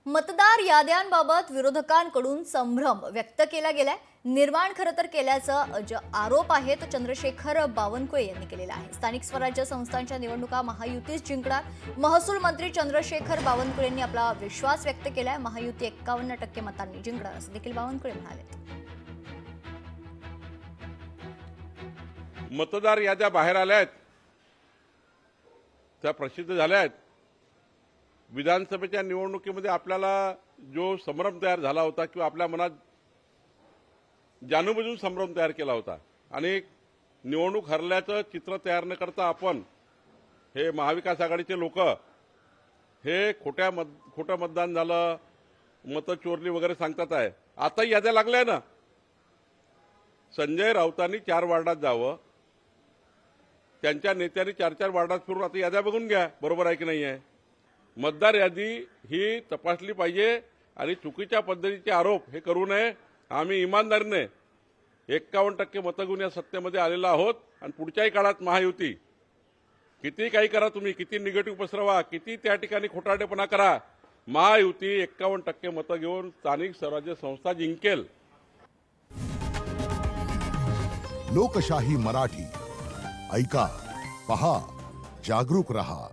मतदार याद्यांबाबत विरोधकांकडून संभ्रम व्यक्त केला गेलाय. निर्माण खरं तर केल्याचा आरोप आहे तो चंद्रशेखर बावनकुळे यांनी केलेला आहे. स्थानिक स्वराज्य संस्थांच्या निवडणुका महायुतीच जिंकणार. महसूल मंत्री चंद्रशेखर बावनकुळे यांनी आपला विश्वास व्यक्त केलाय. महायुती 51% मतांनी जिंकणार असं देखील बावनकुळे म्हणाले. मतदार याद्या बाहेर आल्या आहेत, त्या प्रसिद्ध झाल्या आहेत. विधानसभेच्या निवडणुकीमध्ये आपल्याला जो संभ्रम तयार झाला होता किंवा आपल्या मनात जाणूनबुजून संभ्रम तयार केला होता आणि निवडणूक हरल्याचं चित्र तयार न करता आपण हे महाविकास आघाडीचे लोक हे खोटं मतदान झालं, मतं चोरली वगैरे सांगतात आहे. आता याद्या लागल्या ना. संजय राऊतांनी 4 वार्डात जावं, त्यांच्या नेत्यांनी 4 वार्डात फिरून आता याद्या बघून घ्या, बरोबर आहे की नाही आहे. मतदार यादी ही तपासली पाहिजे आणि चुकीच्या पद्धतीचे आरोप हे करू नये. आम्ही इमानदारीने 51% मतं घेऊन या सत्तेमध्ये आलेलो आहोत आणि पुढच्याही काळात महायुती किती काही करा, तुम्ही किती निगेटिव्ह पसरवा, किती त्या ठिकाणी खोटारडेपणा करा, महायुती 51% मतं घेऊन स्थानिक स्वराज्य संस्था जिंकेल. लोकशाही मराठी ऐका, पहा, जागरूक रहा.